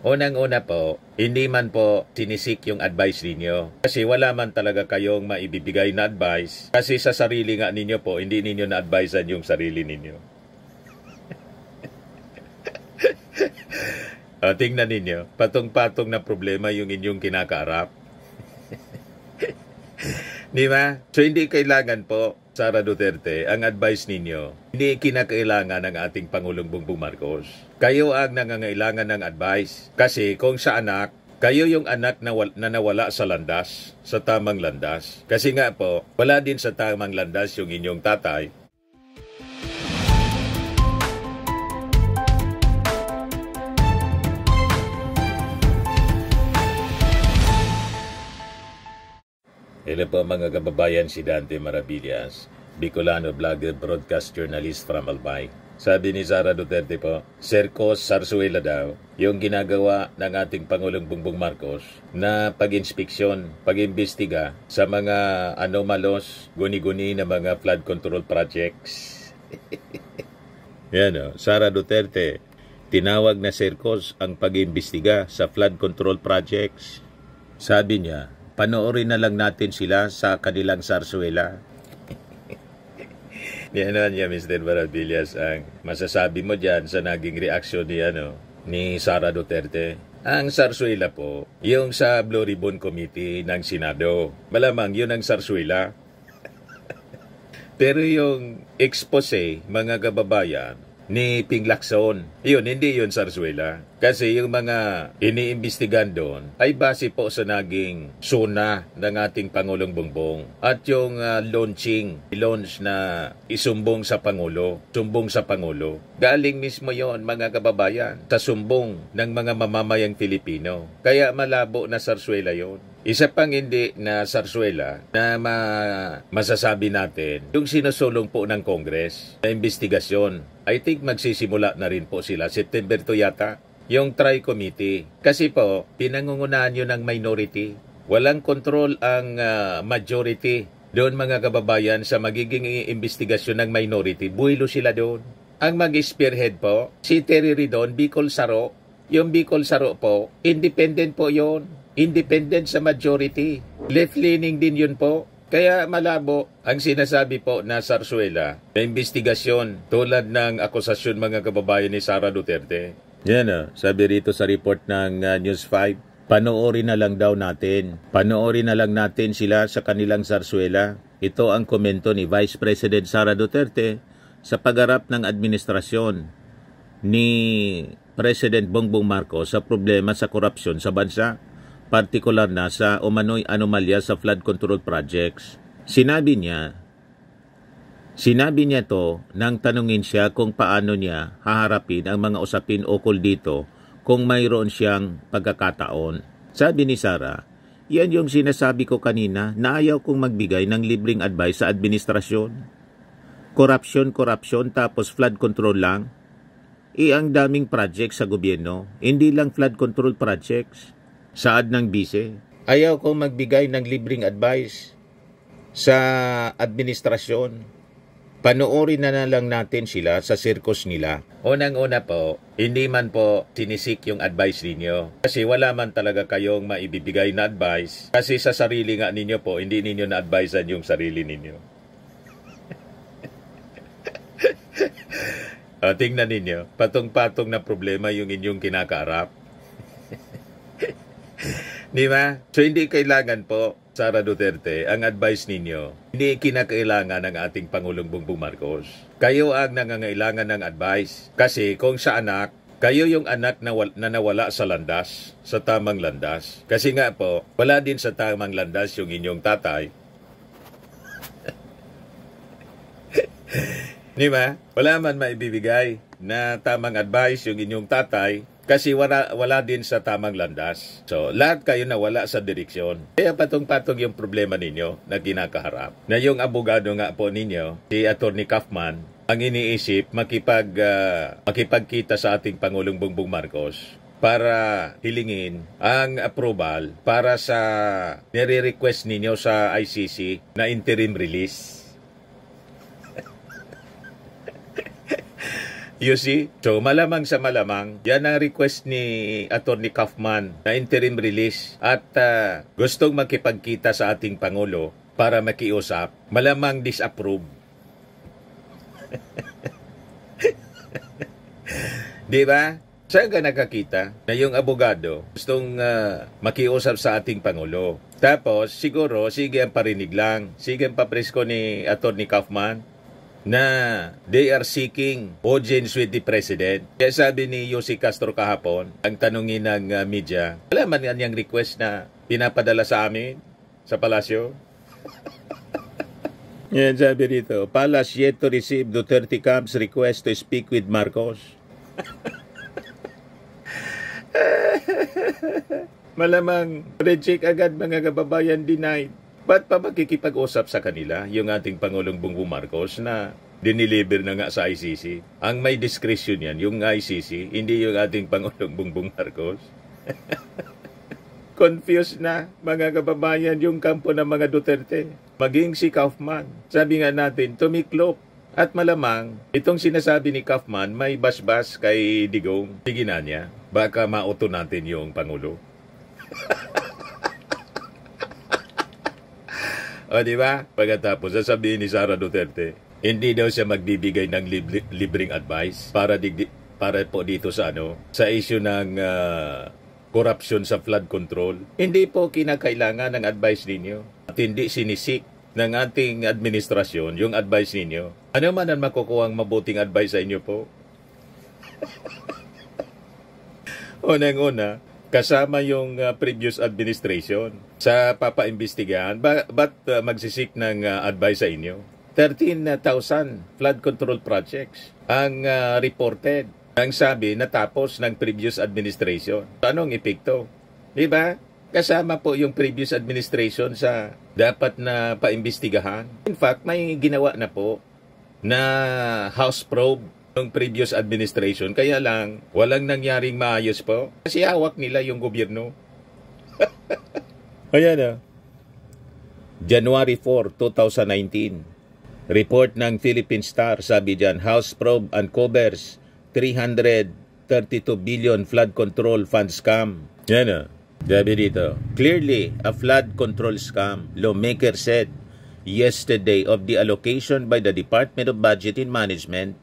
Unang-una po, hindi man po sinisik yung advice ninyo. Kasi wala man talaga kayong maibibigay na advice. Kasi sa sarili nga ninyo po, hindi ninyo na-advisean yung sarili ninyo. Tingnan ninyo, patong-patong na problema yung inyong kinakaarap. Di ba? So hindi kailangan po, Sara Duterte, ang advice ninyo. Hindi kinakailangan ng ating Pangulong Bongbong Marcos. Kayo ang nangangailangan ng advice. Kasi kung sa anak, kayo yung anak na nawala sa landas, sa tamang landas. Kasi nga po, wala din sa tamang landas yung inyong tatay. Hello po mga kababayan, si Dante Maravillas, Bicolano vlogger, broadcast journalist from Albay. Sabi ni Sara Duterte po, Sercos Zarzuela daw, yung ginagawa ng ating Pangulong Bongbong Marcos na pag-inspeksyon, pag-imbestiga sa mga anomalos, guni-guni na mga flood control projects. Yan o, Sara Duterte, tinawag na Sercos ang pag-imbestiga sa flood control projects. Sabi niya, panoorin na lang natin sila sa kanilang zarzuela. Ano niya, Mr. Maravillas, ang masasabi mo dyan sa naging reaksyon ni Sara Duterte? Ang zarzuela po, yung sa Blue Ribbon Committee ng Senado. Malamang yun ang zarzuela. Pero yung expose, mga kababayan, ni Ping Lacson, yun, hindi yun zarzuela. Kasi yung mga iniimbestigan doon ay base po sa naging suna ng ating Pangulong Bongbong. At yung launch na isumbong sa Pangulo, galing mismo yon mga kababayan, sa sumbong ng mga mamamayang Pilipino. Kaya malabo na zarzuela yon. Isa pang hindi na zarzuela na masasabi natin, yung sinusulong po ng Congress na investigasyon. I think magsisimula na rin po sila. September to yata. Yung Tri-Committee. Kasi po, pinangungunahan yun ng minority. Walang control ang majority. Doon mga kababayan sa magiging investigasyon ng minority. Buwilo sila doon. Ang mag-spearhead po, si Terry Ridon, Bicol Saro. Yung Bicol Saro po, independent po yon. Independent sa majority. Left-leaning din yun po. Kaya malabo ang sinasabi po na zarzuela na investigasyon tulad ng akusasyon mga kababayan ni Sara Duterte. Yan sabi rito sa report ng News 5, panoorin na lang daw natin. Panoorin na lang natin sila sa kanilang zarzuela. Ito ang komento ni Vice President Sara Duterte sa pagharap ng administrasyon ni President Bongbong Marcos sa problema sa korupsyon sa bansa, partikular na sa umano'y anomalya sa flood control projects. Sinabi niya to nang tanungin siya kung paano niya haharapin ang mga usapin ukol dito kung mayroon siyang pagkakataon. Sabi ni Sara, yan yung sinasabi ko kanina na ayaw kong magbigay ng libreng advice sa administrasyon. Korupsyon, tapos flood control lang. Ang daming projects sa gobyerno, hindi lang flood control projects. Saad ng bise, ayaw kong magbigay ng libreng advice sa administrasyon. Panoorin na lang natin sila sa circus nila. Unang-una po, hindi man po sinisik yung advice ninyo. Kasi wala man talaga kayong maibibigay na advice. Kasi sa sarili nga ninyo po, hindi ninyo na-advisean yung sarili ninyo. Tingnan ninyo, patong-patong na problema yung inyong kinakaarap. Di ba? So hindi kailangan po, Sara Duterte, ang advice ninyo. Hindi kinakailangan ng ating Pangulong Bongbong Marcos. Kayo ang nangangailangan ng advice. Kasi kung sa anak, kayo yung anak na nawala sa landas, sa tamang landas. Kasi nga po, wala din sa tamang landas yung inyong tatay. Di ba? Wala man maibibigay na tamang advice yung inyong tatay. Kasi wala din sa tamang landas. So, lahat kayo nawala sa direksyon. Kaya patong-patong yung problema ninyo na kinakaharap. Na yung abogado nga po ninyo, si Atty. Kaufman, ang iniisip makipagkita sa ating Pangulong Bongbong Marcos para hilingin ang approval para sa nire-request ninyo sa ICC na interim release. You see? So, malamang sa malamang, yan ang request ni Atty. Kaufman na interim release at gustong makipagkita sa ating Pangulo para makiusap. Malamang disapprove. Di ba? Saan ka nakakita na yung abogado gustong makiusap sa ating Pangulo? Tapos, siguro, sige ang parinig lang. Sige ang papresko ni Atty. Kaufman na they are seeking audience with the President. Kaya sabi ni Yossi Castro kahapon, ang tanungin ng media, wala man yan yung request na pinapadala sa amin sa palasyo? Yan sabi dito, Palace yet to receive Duterte camp's request to speak with Marcos. Malamang reject agad mga kababayan, denied. Ba't pa makikipag-usap sa kanila yung ating Pangulong Bongbong Marcos na diniliber na nga sa ICC? Ang may discretion yan, yung ICC, hindi yung ating Pangulong Bongbong Marcos. Confused na mga kababayan yung kampo ng mga Duterte. Maging si Kaufman. Sabi nga natin, tumiklop. At malamang, itong sinasabi ni Kaufman, may basbas kay Digong. Sige na niya, baka mauto natin yung Pangulo. O diba? Pagkatapos, sasabihin ni Sara Duterte, hindi daw siya magbibigay ng libreng advice para po dito sa sa issue ng corruption sa flood control. Hindi po kinakailangan ng advice ninyo. At hindi sinisik ng ating administrasyon yung advice ninyo. Ano man ang makukuha ang mabuting advice sa inyo po? Unang-una, kasama yung previous administration sa papaimbestigahan. Ba't magsisik ng advice sa inyo? 13,000 flood control projects ang reported. Ang sabi natapos ng previous administration. Anong epekto? Diba? Kasama po yung previous administration sa dapat na paimbestigahan. In fact, may ginawa na po na house probe ng previous administration. Kaya lang, walang nangyaring maayos po. Kasi hawak nila yung gobyerno. Ayan na. January 4, 2019. Report ng Philippine Star, sabi dyan, House probe uncovers 332 billion flood control fund scam. Yan na. Sabi dito, clearly a flood control scam, lawmaker said yesterday of the allocation by the Department of Budget and Management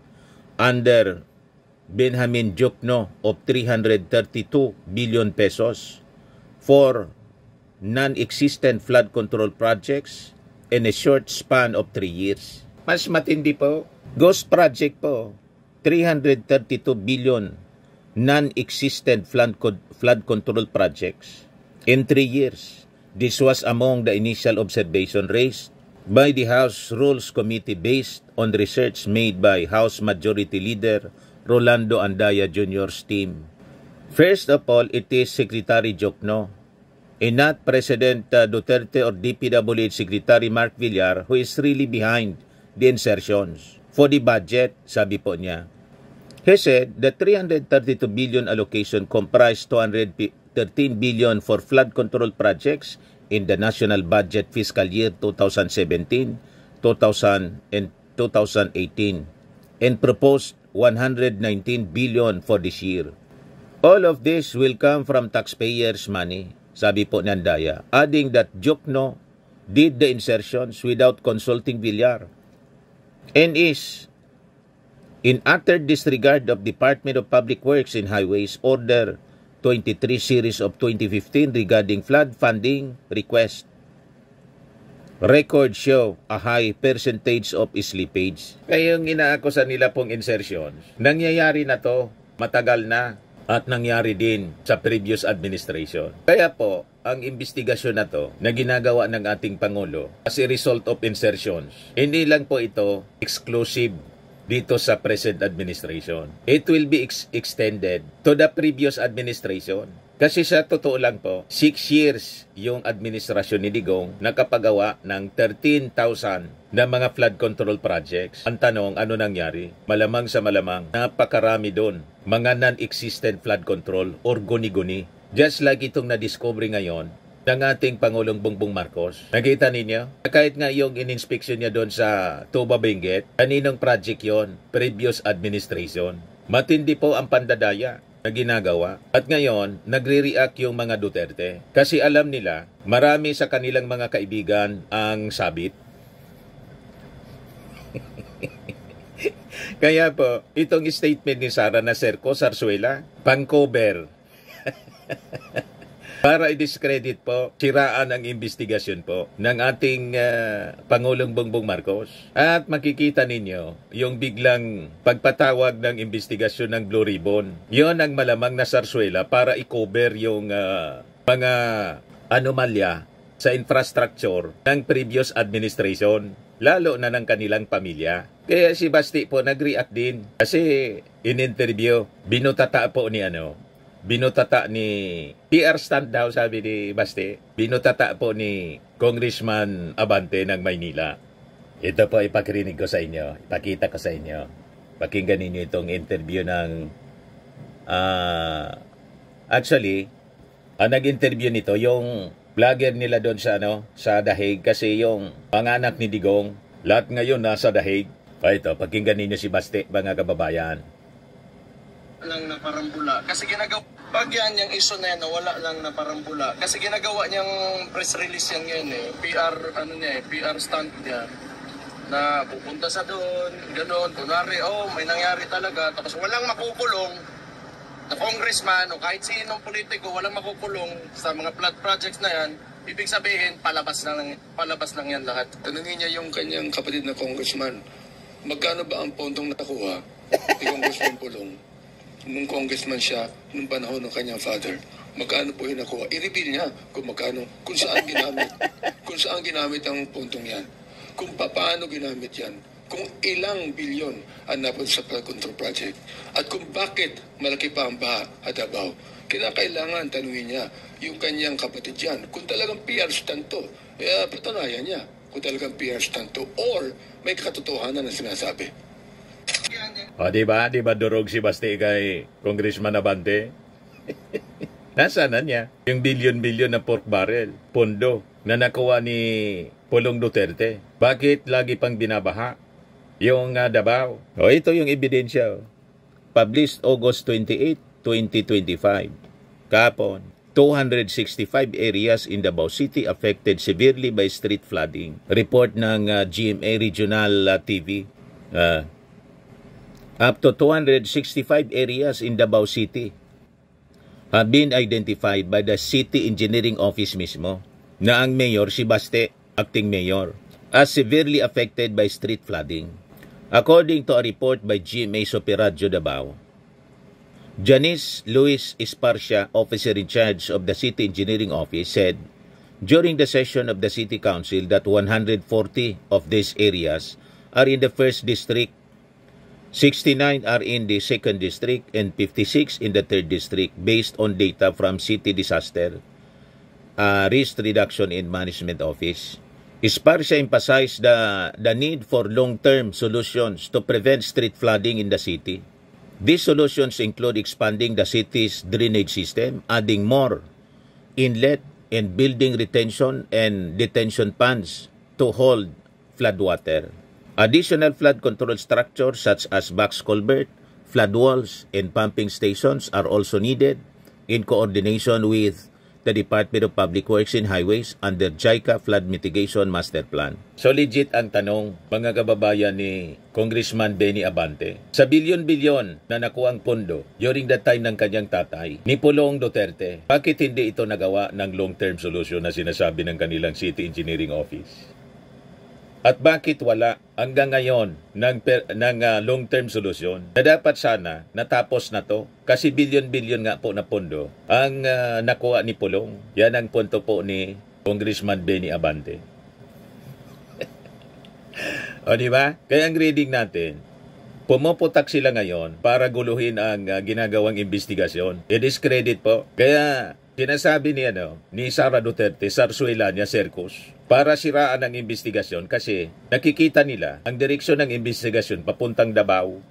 under Benjamin Diokno of 332 billion pesos for non-existent flood control projects in a short span of 3 years. Mas matindi po. Ghost project po. 332 billion non-existent flood control projects in 3 years. This was among the initial observation raised by the House Rules Committee based on research made by House Majority Leader Rolando Andaya Jr.'s team. First of all, it is Secretary Diokno, and not President Duterte or DPWH Secretary Mark Villar who is really behind the insertions. For the budget, sabi po niya, he said the 332 billion allocation comprised 213 billion for flood control projects in the national budget fiscal year 2017, 2018 and proposed 119 billion for this year. All of this will come from taxpayers' money, sabi po ni Andaya, adding that Diokno did the insertions without consulting Villar and is in utter disregard of Department of Public Works and Highways Order 23 series of 2015 regarding flood funding request. Records show a high percentage of slippage. Kaya yung inaakusan nila pong insertions, nangyayari na to, matagal na, at nangyari din sa previous administration. Kaya po, ang investigasyon na to na ginagawa ng ating Pangulo as a result of insertions, hindi lang po ito exclusive dito sa present administration. It will be extended to the previous administration. Kasi sa totoo lang po, 6 years yung administrasyon ni Digong nakapagawa ng 13,000 na mga flood control projects. Ang tanong, ano nangyari? Malamang sa malamang, napakarami doon. Mga non-existent flood control or guni-guni. Just like itong na-discover ngayon ng ating Pangulong Bongbong Marcos. Nakita ninyo? Kahit nga yung in-inspection niya doon sa Tuba Benguet, kaninong project yon? Previous administration. Matindi po ang pandadaya na ginagawa. At ngayon, nagre-react yung mga Duterte. Kasi alam nila, marami sa kanilang mga kaibigan ang sabit. Kaya po, itong statement ni Sara na Serco Zarzuela, pang-cover. Para i-discredit po, siraan ang investigasyon po ng ating Pangulong Bongbong Marcos. At makikita ninyo yung biglang pagpatawag ng investigasyon ng Blue Ribbon. Yon ang malamang na Zarzuela para i-cover yung mga anomalya sa infrastructure ng previous administration, lalo na ng kanilang pamilya. Kaya si Basti po nag-react din kasi in-interview, binutata po ni binutata ni PR stand daw, sabi ni Basti. Binutata po ni Congressman Abante ng Maynila. Ito po ipakrinig ko sa inyo. Ipakita ko sa inyo. Pakinggan ninyo itong interview ng actually, ang nag-interview nito yung vlogger nila doon sa sa Dahig, kasi yung mga anak ni Digong lahat ngayon nasa Dahig. Ito, pakinggan ninyo si Basti, mga kababayan. Lang na parambula kasi ginagawa pag yan yung issue na yan, wala lang na parambula kasi ginagawa niyang press release yan ngayon PR PR stunt niya na pupunta sa doon ganoon, kunwari may nangyari talaga, tapos walang makukulong na congressman o kahit sinong politiko, walang makukulong sa mga flood projects na yan. Ibig sabihin palabas lang yan lahat. Tanungin niya yung kanyang kapatid na congressman, magkano ba ang pondong nakuha ni Congressman Pulong nung congressman siya, nung panahon ng kanyang father? Magkano po yung nakuha? I-reveal niya kung magkano, kung saan ginamit ang puntong yan, kung paano ginamit yan, kung ilang bilyon ang napunta sa flood control project, at kung bakit malaki pa ang baha at Davao. Kinakailangan tanungin niya yung kanyang kapatid yan, kung talagang PR stunt to, patanayan niya kung talagang PR stunt to, or may katotohanan na sinasabi. Diba durog si Basti kay Congressman Abante? Nasaan na niya yung bilyon-bilyon na pork barrel, pondo na nakuha ni Pulong Duterte? Bakit lagi pang binabaha yung Davao? Ito yung ebidensya. Published August 28, 2025. Kapon, 265 areas in Davao City affected severely by street flooding. Report ng GMA Regional TV. Up to 265 areas in Davao City have been identified by the City Engineering Office mismo, na ang mayor si Baste, acting mayor, as severely affected by street flooding. According to a report by GMA Superradyo Davao, Janice Luis Esparcia, officer in charge of the City Engineering Office, said during the session of the City Council that 140 of these areas are in the 1st District, 69 are in the 2nd District, and 56 in the 3rd District based on data from City Disaster Risk Reduction and Management Office. Esparcia emphasized the need for long-term solutions to prevent street flooding in the city. These solutions include expanding the city's drainage system, adding more inlet, and building retention and detention ponds to hold floodwater. Additional flood control structures such as box culvert, flood walls, and pumping stations are also needed in coordination with the Department of Public Works and Highways under JICA Flood Mitigation Master Plan. So legit ang tanong, mga kababayan, ni Congressman Benny Abante. Sa bilyon-bilyon na nakuha ang pondo during that time ng kanyang tatay, ni Pulong Duterte, bakit hindi ito nagawa ng long-term solution na sinasabi ng kanilang City Engineering Office? At bakit wala hanggang ngayon ng long-term solution na dapat sana natapos na to? Kasi bilyon-bilyon nga po na pondo ang nakuha ni Pulong. Yan ang punto po ni Congressman Benny Abante. O diba? Kaya ang reading natin, pumuputak sila ngayon para guluhin ang ginagawang investigasyon. I-discredit po. Kaya sinasabi ni Sara Duterte, Zarzuela niya, Sercos, para siraan ang investigasyon kasi nakikita nila ang direksyon ng investigasyon papuntang Davao.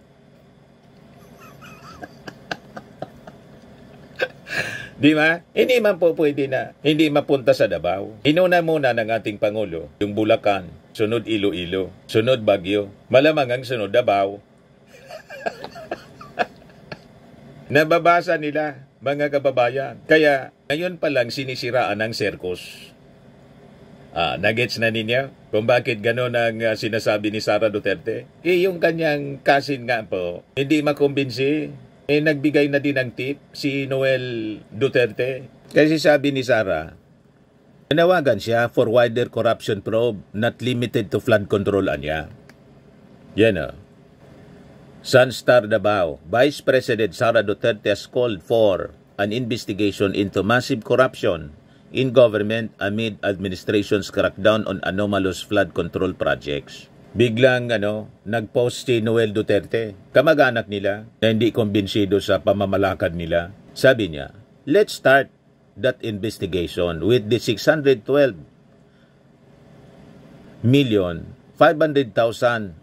Di ba? Hindi man po pwede na hindi mapunta sa Davao. Inuna muna ng ating Pangulo yung Bulacan, sunod Iloilo, sunod Baguio, malamang ang sunod Davao. Nababasa nila, mga kababayan. Kaya ngayon pa lang sinisiraan ng circus. Nagets na ninyo kung bakit gano'n ang sinasabi ni Sara Duterte? Yung kanyang cousin nga po, hindi makumbinsi. Nagbigay na din ng tip si Noel Duterte. Kasi sabi ni Sara, nanawagan siya for wider corruption probe not limited to flood control anya. Yan o. Sunstar Davao, Vice President Sara Duterte has called for an investigation into massive corruption in government amid administration's crackdown on anomalous flood control projects. Biglang nag-post si Noel Duterte, kamag-anak nila, na hindi kumbinsido sa pamamalakad nila. Sabi niya, let's start that investigation with the 612,500,000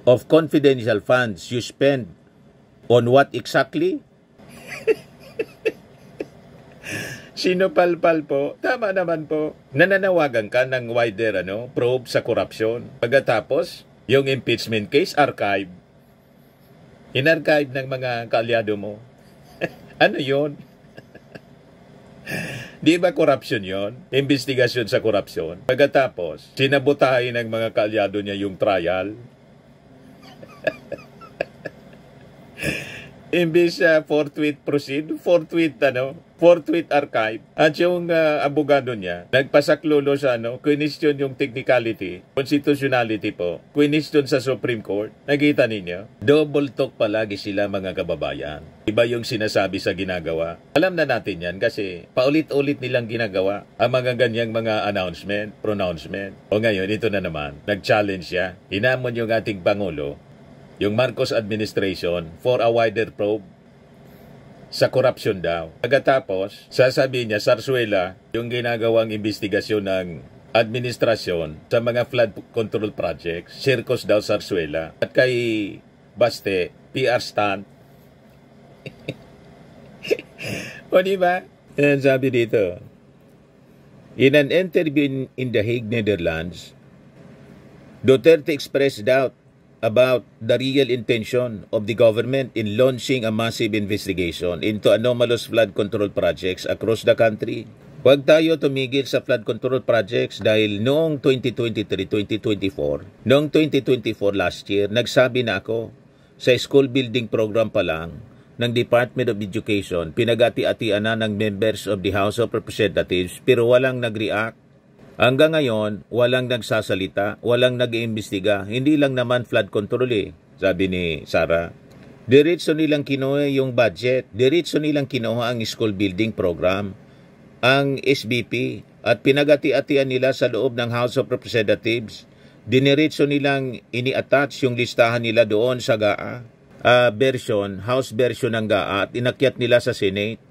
of confidential funds you spend on what exactly? Sinupalpal po. Tama naman po. Nananawagan ka ng wider probe sa korupsyon. Pagkatapos, yung impeachment case, archive. In-archive ng mga kaalyado mo. Ano yon? Di ba korupsyon yon? Investigasyon sa korupsyon. Pagkatapos, sinabutahin ng mga kaalyado niya yung trial. Imbis forthwith proceed, forthwith archive. At yung abogado niya, nagpasaklulo sa question yung technicality, constitutionality po, question sa Supreme Court. Nakita ninyo? Double talk palagi sila, mga kababayan. Iba yung sinasabi sa ginagawa. Alam na natin yan kasi paulit-ulit nilang ginagawa ang mga ganyang mga pronouncement. O ngayon, ito na naman, nag-challenge siya. Hinamon yung ating Pangulo, yung Marcos administration, for a wider probe sa corruption daw. Pagkatapos, sasabihin niya, Zarzuela, yung ginagawang investigasyon ng administrasyon sa mga flood control projects, circus daw Zarzuela. At kay Baste, PR stunt. O diba? Yan sabi dito. In an interview in The Hague, Netherlands, Duterte expressed doubt about the real intention of the government in launching a massive investigation into anomalous flood control projects across the country. Huwag tayo tumigil sa flood control projects dahil noong 2023-2024, noong 2024 last year, nagsabi na ako sa school building program pa lang ng Department of Education, pinagati-atian na ng members of the House of Representatives pero walang nag-react. Hanggang ngayon, walang nagsasalita, walang nag-iimbestiga. Hindi lang naman flood control sabi ni Sara. Diretso nilang kinuha yung budget, diretso nilang kinuha ang school building program, ang SBP, at pinagati-atian nila sa loob ng House of Representatives. Diniretso nilang ini-attach yung listahan nila doon sa GAA, House version ng GAA, at inakyat nila sa Senate.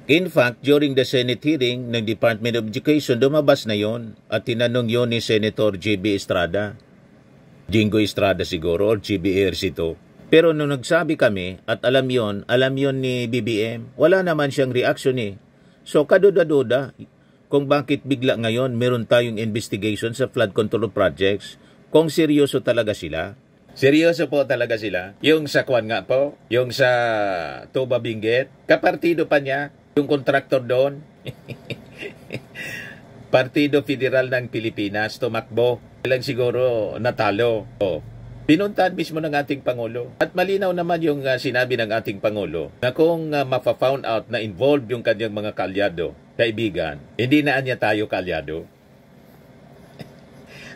In fact, during the Senate hearing ng Department of Education, lumabas na yon at tinanong yon ni Senator J.B. Estrada. Jingo Estrada siguro or J.B. Ercito. Pero nung nagsabi kami at alam yon ni BBM, wala naman siyang reaction So kaduda-duda kung bakit bigla ngayon meron tayong investigation sa flood control projects kung seryoso talaga sila. Seryoso po talaga sila. Yung sa Kwan nga po, yung sa Tuba Benguet, kapartido pa niya. Yung kontraktor doon, Partido Federal ng Pilipinas, tumakbo. Ilang siguro natalo. Pinuntahan mismo ng ating Pangulo. At malinaw naman yung sinabi ng ating Pangulo na kung mafa-found out na involved yung kanyang mga kaalyado, kaibigan, hindi na niya tayo kaalyado.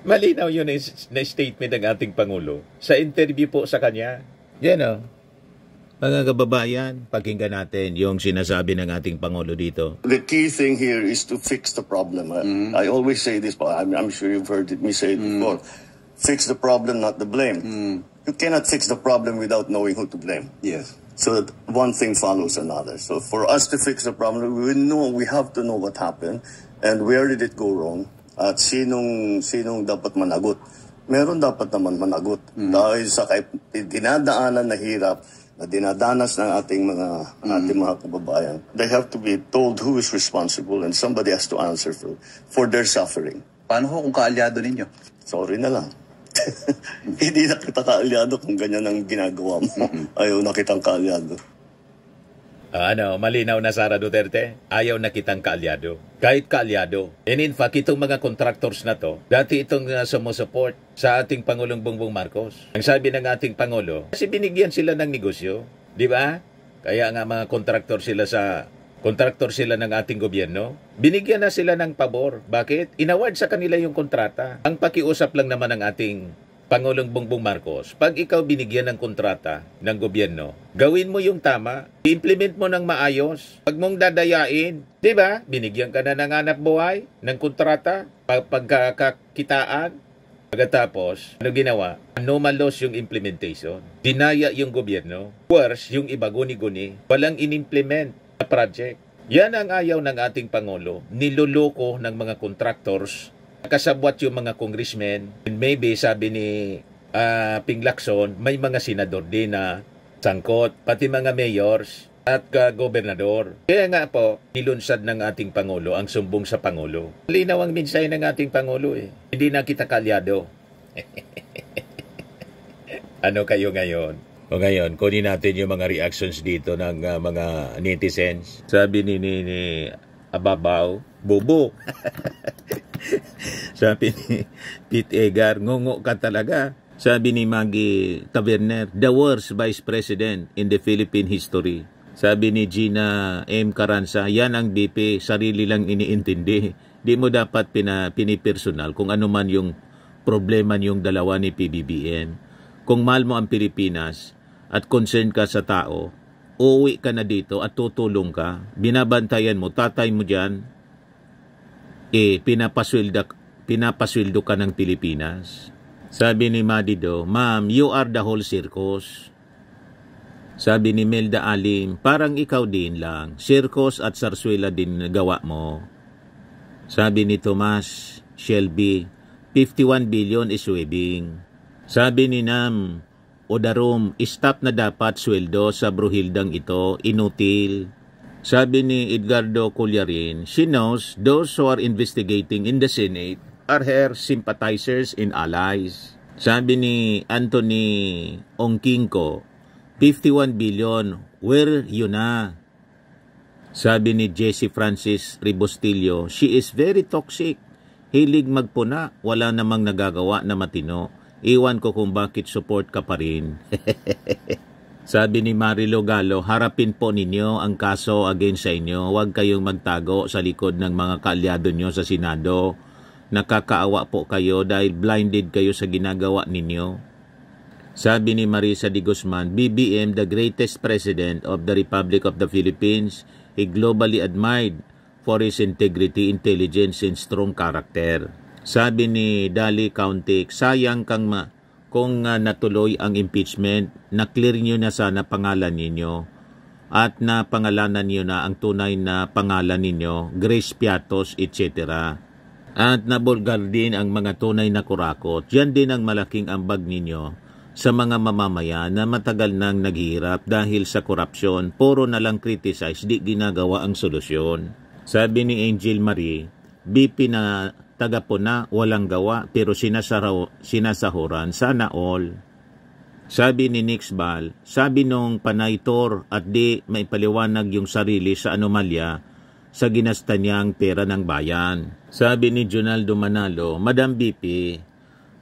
Malinaw yun na statement ng ating Pangulo sa interview po sa kanya. Yan Mga kababayan, pakinggan natin yung sinasabi ng ating Pangulo dito. The key thing here is to fix the problem. I always say this, but I'm sure you've heard me say it before. Fix the problem, not the blame. You cannot fix the problem without knowing who to blame. Yes. So that one thing follows another. So for us to fix the problem, we have to know what happened and where did it go wrong at sinong dapat managot. Meron dapat naman managot dahil sa dinadaanan na hirap na dinadanas ng ating mga kababayan. They have to be told who is responsible and somebody has to answer for their suffering. Paano kung kaalyado ninyo? Sorry na lang. Hindi na kita kaalyado kung ganyan ang ginagawa mo. Ayaw na kitang kaalyado. Malinaw na Sara Duterte, ayaw na kitang kaalyado. Kahit kaalyado. And in fact, itong mga contractors na to, dati itong sumusupport sa ating Pangulong Bongbong Marcos. Ang sabi ng ating Pangulo, kasi binigyan sila ng negosyo. Di ba? Kaya nga mga kontraktor sila ng ating gobyerno. Binigyan na sila ng pabor. Bakit? Inaward sa kanila yung kontrata. Ang pakiusap lang naman ng ating Pangulong Bongbong Marcos, pag ikaw binigyan ng kontrata ng gobyerno, gawin mo yung tama, implement mo ng maayos, pag mong dadayain, di ba? Binigyan ka na ng hanap buhay, ng kontrata, pagkakakitaan. Pagkatapos, ano ginawa? Anomalous yung implementation. Dinaya yung gobyerno. Worse, yung iba guni-guni. Walang inimplement na project. Yan ang ayaw ng ating Pangulo. Niloloko ng mga contractors. Kasabwat yung mga congressmen. And maybe, sabi ni Ping Lacson, may mga senador din na sangkot. Pati mga mayors at gobernador. Kaya nga po, nilunsad ng ating Pangulo ang sumbong sa Pangulo. Linaw ang mensahe ng ating Pangulo eh. Hindi na kita kalyado. Ano kayo ngayon? O ngayon, kunin natin yung mga reactions dito ng mga netizens. Sabi ni Ababaw, Bobo. Sabi ni Pete Egar, ngungo ka talaga. Sabi ni Maggie Taverner, the worst vice president in the Philippine history. Sabi ni Gina M. Caranza, yan ang BP, sarili lang iniintindi. Di mo dapat pinipersonal kung ano man yung problema niyong dalawa ni PBBM. Kung mahal mo ang Pilipinas at concern ka sa tao, uuwi ka na dito at tutulong ka. Binabantayan mo, tatay mo dyan, pinapasweldo ka ng Pilipinas. Sabi ni Madido, Ma'am, you are the whole circus. Sabi ni Melda Alim, parang ikaw din lang. Circus at sarsuela din gawa mo. Sabi ni Tomas Shelby, 51 billion is webbing. Sabi ni Nam Odarom, stop na dapat sweldo sa bruhildang ito, inutil. Sabi ni Edgardo Cullarin, she knows those who are investigating in the Senate are her sympathizers and allies. Sabi ni Anthony Ongkinko, 51 billion, where you na? Sabi ni Jesse Francis Ribostillo, she is very toxic. Hilig magpuna, wala namang nagagawa na matino. Iwan ko kung bakit support ka pa rin. Sabi ni Marilo Galo, harapin po ninyo ang kaso against sa inyo. Huwag kayong magtago sa likod ng mga kaalyado nyo sa Senado. Nakakaawa po kayo dahil blinded kayo sa ginagawa ninyo. Sabi ni Marisa de Guzman, BBM, the greatest president of the Republic of the Philippines, he globally admired for his integrity, intelligence, and strong character. Sabi ni Dali Kauntik, sayang kung natuloy ang impeachment, na-clear nyo na sana pangalan ninyo at napangalanan nyo na ang tunay na pangalan ninyo, Grace Piatos, etc. At nabulgar din ang mga tunay na kurakot. Yan din ang malaking ambag ninyo sa mga mamamayan na matagal nang naghihirap dahil sa korupsyon. Puro na lang criticize, di ginagawa ang solusyon. Sabi ni Angel Marie, BP na taga po na walang gawa pero sinasahuran, sana all. Sabi ni Nixbal, sabi nung panaytor at di maipaliwanag yung sarili sa anomalya sa ginasta niyang pera ng bayan. Sabi ni Jonaldo Manalo, Madam BP,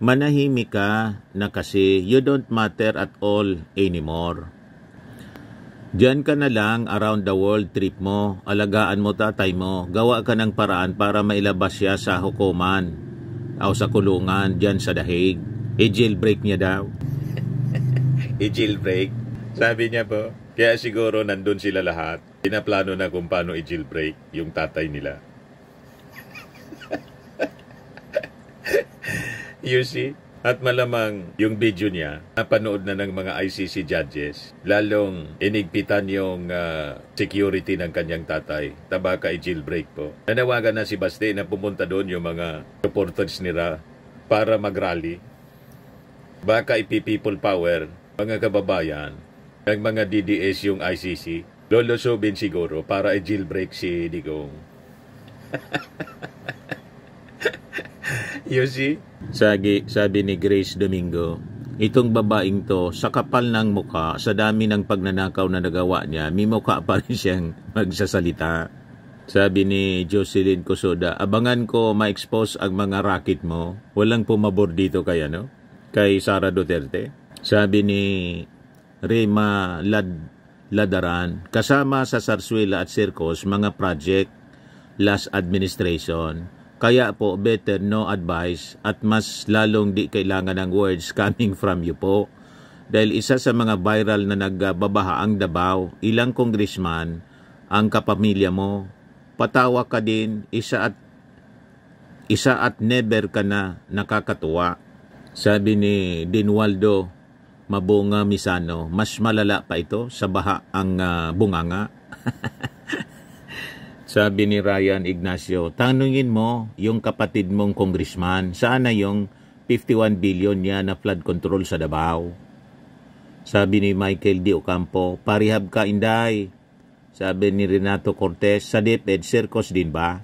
manahimik ka na kasi you don't matter at all anymore. Diyan ka na lang around the world trip mo, alagaan mo tatay mo, gawa ka ng paraan para mailabas siya sa hukuman o sa kulungan diyan sa The Hague. I-jailbreak niya daw. I-jailbreak? Sabi niya po. Kaya siguro nandun sila lahat. Pinaplano na kung paano i-jailbreak yung tatay nila. You see? At malamang yung video niya, napanood na ng mga ICC judges, lalong inigpitan yung security ng kanyang tatay. Tabaka i-jailbreak po. Nanawagan na si Baste na pumunta doon yung mga supporters nila para mag-rally. Baka ipi-people power, mga kababayan, ng mga DDS yung ICC, lolosobin siguro para i-jailbreak si Digong. You see? Sabi ni Grace Domingo, itong babaeng to, sa kapal ng mukha, sa dami ng pagnanakaw na nagawa niya, may mukha pa rin siyang magsasalita. Sabi ni Jocelyn Cosoda, abangan ko ma-expose ang mga racket mo. Walang pumabor dito kay Sara Duterte. Sabi ni Rema Ladaran, kasama sa Zarzuela at Circos, mga project last administration. Kaya po, better no advice at mas lalong di kailangan ng words coming from you po. Dahil isa sa mga viral na nagbabaha ang Davao, ilang congressman ang kapamilya mo. Patawa ka din, isa at never ka na nakakatuwa. Sabi ni Dinwaldo Mabunga Misano, mas malala pa ito sa baha ang bunganga. Sabi ni Ryan Ignacio, tanungin mo yung kapatid mong congressman, saan na yung 51 billion niya na flood control sa Davao? Sabi ni Michael D. Ocampo, parihab ka inday. Sabi ni Renato Cortez, sa DepEd, Circos din ba?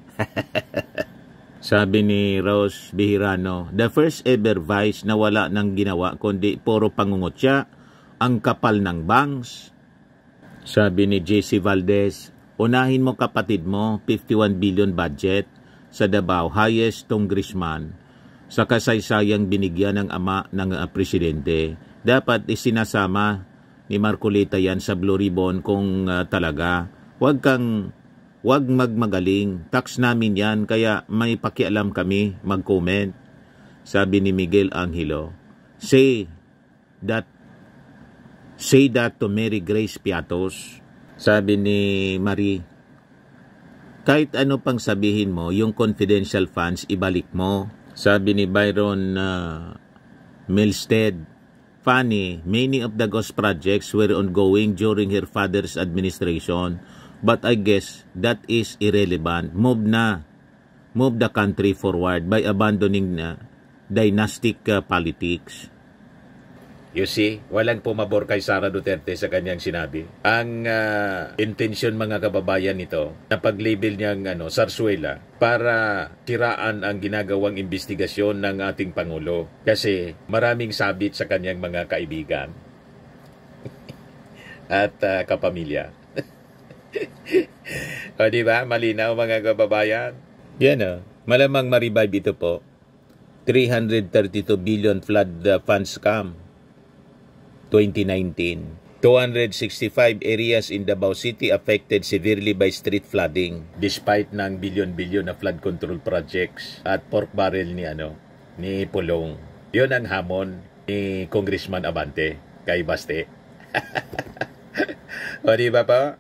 Sabi ni Rose Bihirano, the first ever vice na wala nang ginawa kundi puro pangungutya, ang kapal ng bangs. Sabi ni JC Valdez, unahin mo kapatid mo, 51 billion budget sa Davao, highest congressman sa kasaysayang binigyan ng ama ng presidente. Dapat isinasama ni Marcolita yan sa Blue Ribbon kung talaga. Huwag magmagaling. Tax namin yan, kaya may pakialam kami mag-comment. Sabi ni Miguel Angelo, say that to Mary Grace Piatos. Sabi ni Marie, kahit ano pang sabihin mo, yung confidential funds, ibalik mo. Sabi ni Byron Milstead, funny, many of the ghost projects were ongoing during her father's administration, but I guess that is irrelevant. Move the country forward by abandoning dynastic politics. You see, walang pumabor kay Sara Duterte sa kanyang sinabi. Ang intensyon mga kababayan nito, na pag-label niyang Zarzuela para siraan ang ginagawang investigasyon ng ating Pangulo. Kasi maraming sabit sa kanyang mga kaibigan at kapamilya. O diba, malinaw mga kababayan? Yan malamang ma-revive ito po. 332 billion flood fund scam. 2019. 265 areas in Davao City affected severely by street flooding despite ng bilyon-bilyon na flood control projects at pork barrel ni Pulong. Yun ang hamon ni Congressman Abante kay Baste. O di ba pa?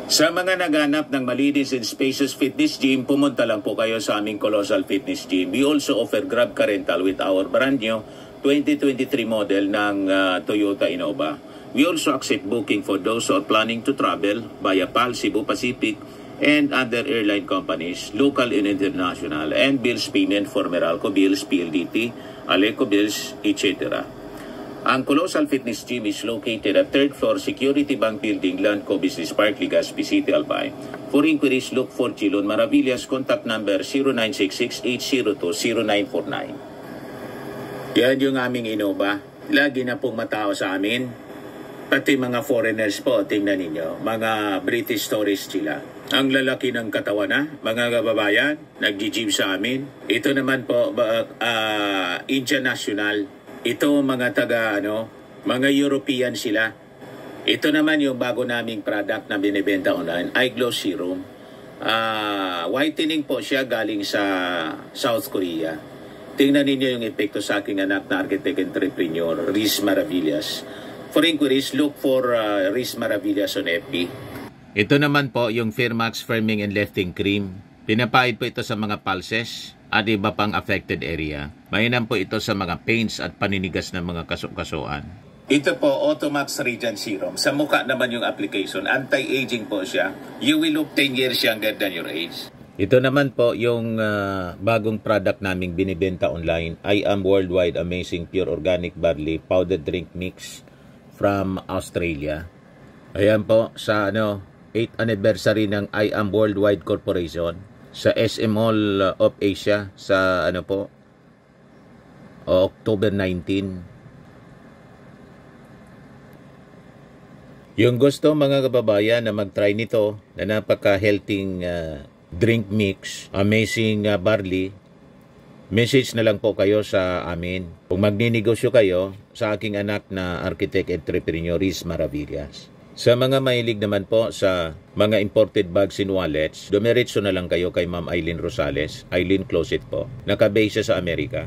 Sa mga naghanap ng malinis and spacious fitness gym, pumunta lang po kayo sa aming Colossal Fitness Gym. We also offer Grab Car Rental with our brand new 2023 model ng Toyota Innova. We also accept booking for those who are planning to travel via PAL, Cebu Pacific, and other airline companies, local and international, and bills payment for Meralco Bills, PLDT, Aleco Bills, etc. Ang Colossal Fitness Gym is located at 3rd floor Security Bank Building, Landco Business Park, Legazpi City, Albay. For inquiries, look for Chilon Maravillas. Contact number 0966-802-0949. Yan yung aming Innova. Lagi na pong matao sa amin. Pati mga foreigners po, tingnan ninyo. Mga British tourists sila. Ang lalaki ng katawan mga kababayan, nag-gym sa amin. Ito naman po, Indian National. Ito mga mga European sila. Ito naman yung bago naming product na binibenta online, Eye Glow Serum. Whitening po siya galing sa South Korea. Tingnan ninyo yung epekto sa aking anak na architect entrepreneur, Riz Maravillas. For inquiries, look for Riz Maravillas on FB. Ito naman po yung Firmax Firming and Lifting Cream. Pinapahid po ito sa mga pulses at iba pang affected area. Mainam po ito sa mga pains at paninigas ng mga kasukasuan. Ito po, Automax Radiant Serum. Sa mukha naman yung application. Anti-aging po siya. You will look 10 years younger than your age. Ito naman po yung bagong product naming binibenta online. I Am Worldwide Amazing Pure Organic Barley Powdered Drink Mix from Australia. Ayan po sa 8th anniversary ng I Am Worldwide Corporation sa SM Mall of Asia sa o October 19. Yung gusto mga kababayan na mag-try nito na napaka-healthy drink mix, amazing barley, message na lang po kayo sa amin. Kung magninegosyo kayo sa aking anak na architect entrepreneur Riz Maravillas. Sa mga mahilig naman po sa mga imported bags and wallets, dumiretso na lang kayo kay Ma'am Eileen Rosales, Eileen Closet po. Nakabase sa Amerika.